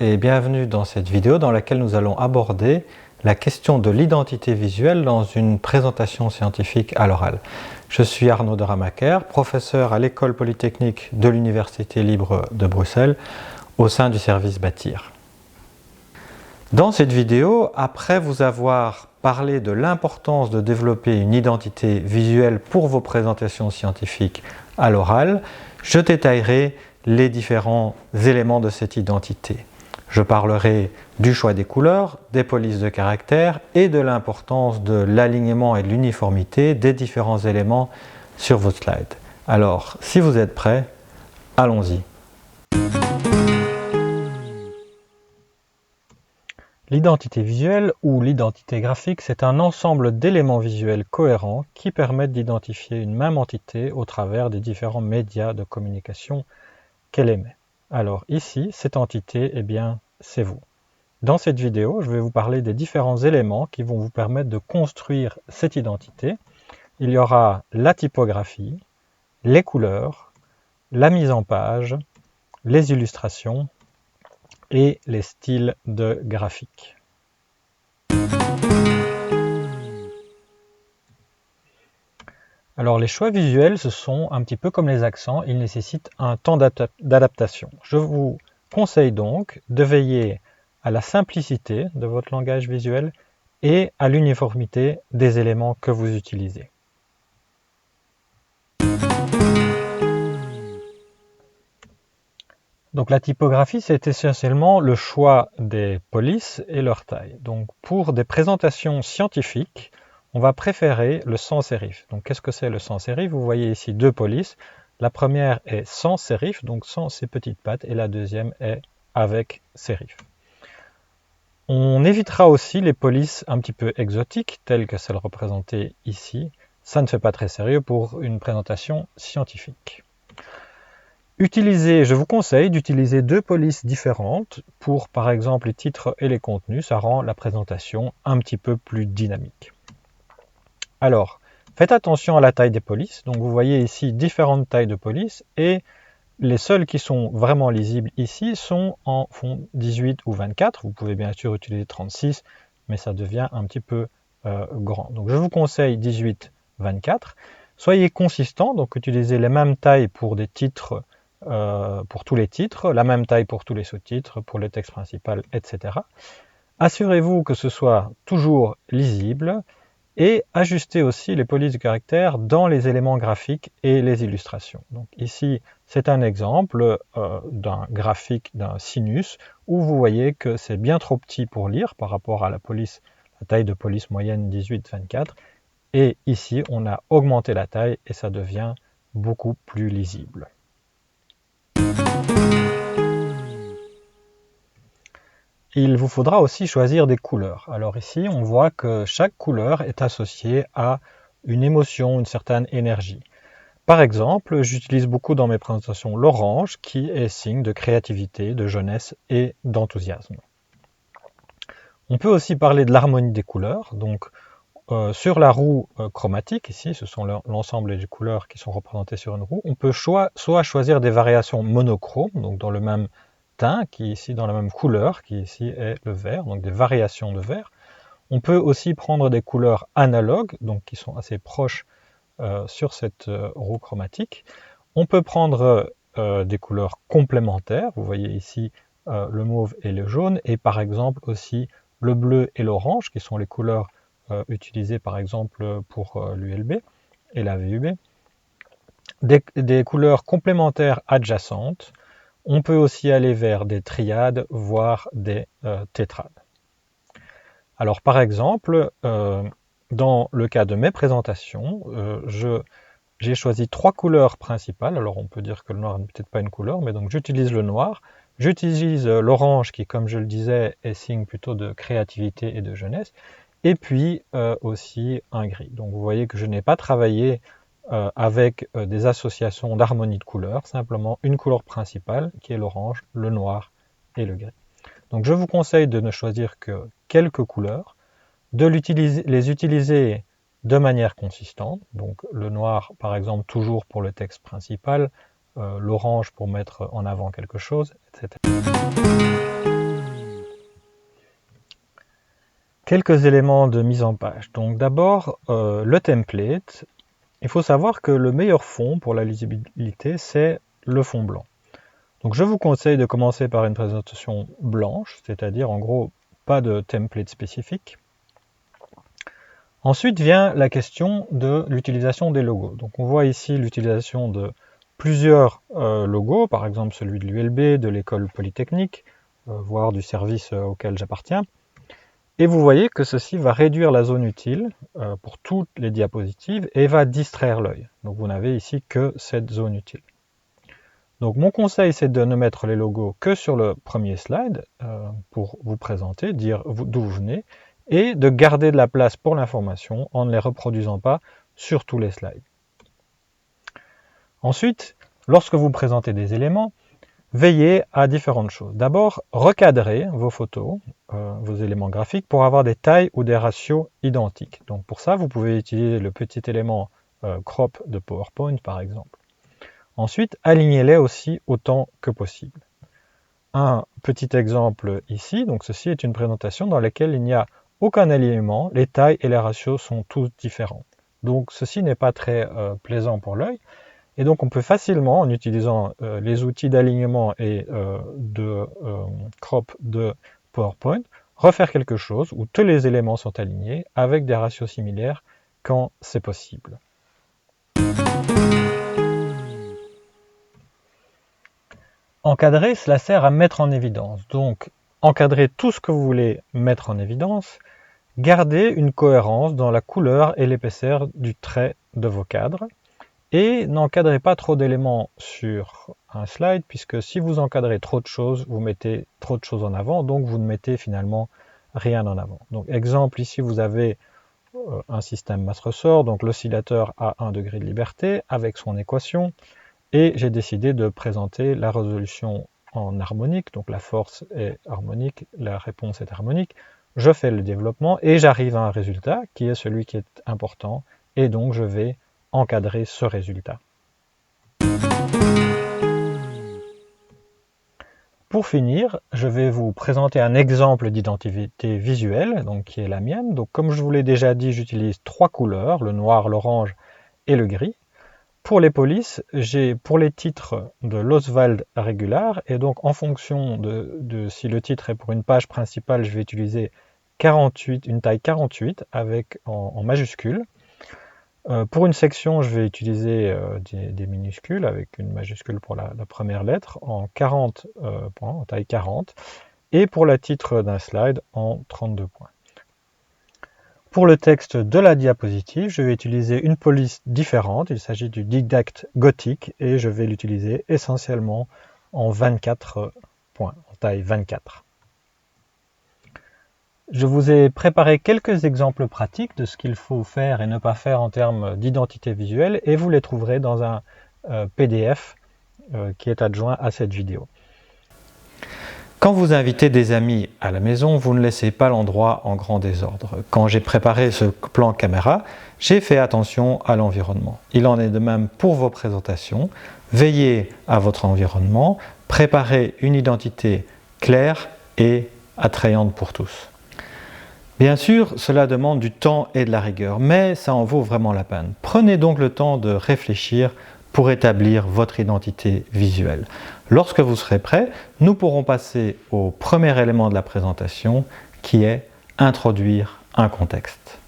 et bienvenue dans cette vidéo dans laquelle nous allons aborder la question de l'identité visuelle dans une présentation scientifique à l'oral. Je suis Arnaud de Ramaker, professeur à l'École polytechnique de l'Université libre de Bruxelles au sein du service Bâtir. Dans cette vidéo, après vous avoir parlé de l'importance de développer une identité visuelle pour vos présentations scientifiques à l'oral, je détaillerai les différents éléments de cette identité. Je parlerai du choix des couleurs, des polices de caractère et de l'importance de l'alignement et de l'uniformité des différents éléments sur vos slides. Alors, si vous êtes prêts, allons-y. L'identité visuelle ou l'identité graphique, c'est un ensemble d'éléments visuels cohérents qui permettent d'identifier une même entité au travers des différents médias de communication qu'elle émet. Alors ici, cette entité, eh bien, c'est vous. Dans cette vidéo, je vais vous parler des différents éléments qui vont vous permettre de construire cette identité. Il y aura la typographie, les couleurs, la mise en page, les illustrations et les styles de graphique. Alors les choix visuels, ce sont un petit peu comme les accents, ils nécessitent un temps d'adaptation. Je vous conseille donc de veiller à la simplicité de votre langage visuel et à l'uniformité des éléments que vous utilisez. Donc la typographie, c'est essentiellement le choix des polices et leur taille. Donc pour des présentations scientifiques, on va préférer le sans sérif. Donc qu'est-ce que c'est le sans sérif? Vous voyez ici deux polices. La première est sans sérif, donc sans ses petites pattes, et la deuxième est avec sérif. On évitera aussi les polices un petit peu exotiques, telles que celles représentées ici. Ça ne fait pas très sérieux pour une présentation scientifique. Je vous conseille d'utiliser deux polices différentes pour, par exemple, les titres et les contenus. Ça rend la présentation un petit peu plus dynamique. Alors, faites attention à la taille des polices. Donc, vous voyez ici différentes tailles de polices et les seules qui sont vraiment lisibles ici sont en fond 18 ou 24. Vous pouvez bien sûr utiliser 36, mais ça devient un petit peu grand. Donc, je vous conseille 18-24. Soyez consistant, donc utilisez les mêmes tailles pour des titres. Pour tous les titres, la même taille pour tous les sous-titres, pour le texte principal, etc. Assurez-vous que ce soit toujours lisible et ajustez aussi les polices de caractère dans les éléments graphiques et les illustrations. Donc ici, c'est un exemple d'un graphique d'un sinus où vous voyez que c'est bien trop petit pour lire par rapport à la taille de police moyenne 18-24. Et ici, on a augmenté la taille et ça devient beaucoup plus lisible. Il vous faudra aussi choisir des couleurs. Alors ici, on voit que chaque couleur est associée à une émotion, une certaine énergie. Par exemple, j'utilise beaucoup dans mes présentations l'orange, qui est signe de créativité, de jeunesse et d'enthousiasme. On peut aussi parler de l'harmonie des couleurs. Donc, sur la roue chromatique, ici, ce sont l'ensemble des couleurs qui sont représentées sur une roue. On peut soit choisir des variations monochromes, donc dans le même teint, qui est ici dans la même couleur, qui ici est le vert, donc des variations de vert. On peut aussi prendre des couleurs analogues, donc qui sont assez proches sur cette roue chromatique. On peut prendre des couleurs complémentaires, vous voyez ici le mauve et le jaune, et par exemple aussi le bleu et l'orange, qui sont les couleurs utilisées par exemple pour l'ULB et la VUB. Des couleurs complémentaires adjacentes. On peut aussi aller vers des triades, voire des tétrades. Alors par exemple, dans le cas de mes présentations, j'ai choisi trois couleurs principales. Alors on peut dire que le noir n'est peut-être pas une couleur, mais donc j'utilise le noir. J'utilise l'orange qui, comme je le disais, est signe plutôt de créativité et de jeunesse. Et puis aussi un gris. Donc vous voyez que je n'ai pas travaillé avec des associations d'harmonie de couleurs, simplement une couleur principale qui est l'orange, le noir et le gris. Donc je vous conseille de ne choisir que quelques couleurs, de les utiliser de manière consistante, donc le noir par exemple toujours pour le texte principal, l'orange pour mettre en avant quelque chose, etc. Quelques éléments de mise en page. Donc d'abord, le template. Il faut savoir que le meilleur fond pour la lisibilité, c'est le fond blanc. Donc je vous conseille de commencer par une présentation blanche, c'est-à-dire en gros pas de template spécifique. Ensuite vient la question de l'utilisation des logos. Donc on voit ici l'utilisation de plusieurs logos, par exemple celui de l'ULB, de l'école polytechnique, voire du service auquel j'appartiens. Et vous voyez que ceci va réduire la zone utile pour toutes les diapositives et va distraire l'œil. Donc vous n'avez ici que cette zone utile. Donc mon conseil, c'est de ne mettre les logos que sur le premier slide pour vous présenter, dire d'où vous venez, et de garder de la place pour l'information en ne les reproduisant pas sur tous les slides. Ensuite, lorsque vous présentez des éléments, veillez à différentes choses. D'abord, recadrez vos photos, vos éléments graphiques pour avoir des tailles ou des ratios identiques. Donc pour ça, vous pouvez utiliser le petit élément crop de PowerPoint par exemple. Ensuite, alignez-les aussi autant que possible. Un petit exemple ici, donc ceci est une présentation dans laquelle il n'y a aucun alignement, les tailles et les ratios sont tous différents. Donc ceci n'est pas très plaisant pour l'œil. Et donc on peut facilement, en utilisant les outils d'alignement et de crop de PowerPoint, refaire quelque chose où tous les éléments sont alignés avec des ratios similaires quand c'est possible. Encadrer, cela sert à mettre en évidence. Donc encadrez tout ce que vous voulez mettre en évidence, gardez une cohérence dans la couleur et l'épaisseur du trait de vos cadres. Et n'encadrez pas trop d'éléments sur un slide, puisque si vous encadrez trop de choses, vous mettez trop de choses en avant, donc vous ne mettez finalement rien en avant. Donc exemple, ici vous avez un système masse-ressort, donc l'oscillateur a 1 degré de liberté avec son équation, et j'ai décidé de présenter la résolution en harmonique, donc la force est harmonique, la réponse est harmonique. Je fais le développement et j'arrive à un résultat qui est celui qui est important, et donc je vais encadrer ce résultat. Pour finir, je vais vous présenter un exemple d'identité visuelle, donc qui est la mienne. Donc, comme je vous l'ai déjà dit, j'utilise 3 couleurs, le noir, l'orange et le gris. Pour les polices, j'ai pour les titres de l'Oswald Regular, et donc en fonction de si le titre est pour une page principale, je vais utiliser 48, une taille 48 avec en majuscule. Pour une section, je vais utiliser des minuscules avec une majuscule pour la première lettre en 40 points, en taille 40, et pour le titre d'un slide en 32 points. Pour le texte de la diapositive, je vais utiliser une police différente. Il s'agit du didacte gothique et je vais l'utiliser essentiellement en 24 points, en taille 24. Je vous ai préparé quelques exemples pratiques de ce qu'il faut faire et ne pas faire en termes d'identité visuelle et vous les trouverez dans un PDF qui est adjoint à cette vidéo. Quand vous invitez des amis à la maison, vous ne laissez pas l'endroit en grand désordre. Quand j'ai préparé ce plan caméra, j'ai fait attention à l'environnement. Il en est de même pour vos présentations. Veillez à votre environnement, préparez une identité claire et attrayante pour tous. Bien sûr, cela demande du temps et de la rigueur, mais ça en vaut vraiment la peine. Prenez donc le temps de réfléchir pour établir votre identité visuelle. Lorsque vous serez prêt, nous pourrons passer au premier élément de la présentation qui est introduire un contexte.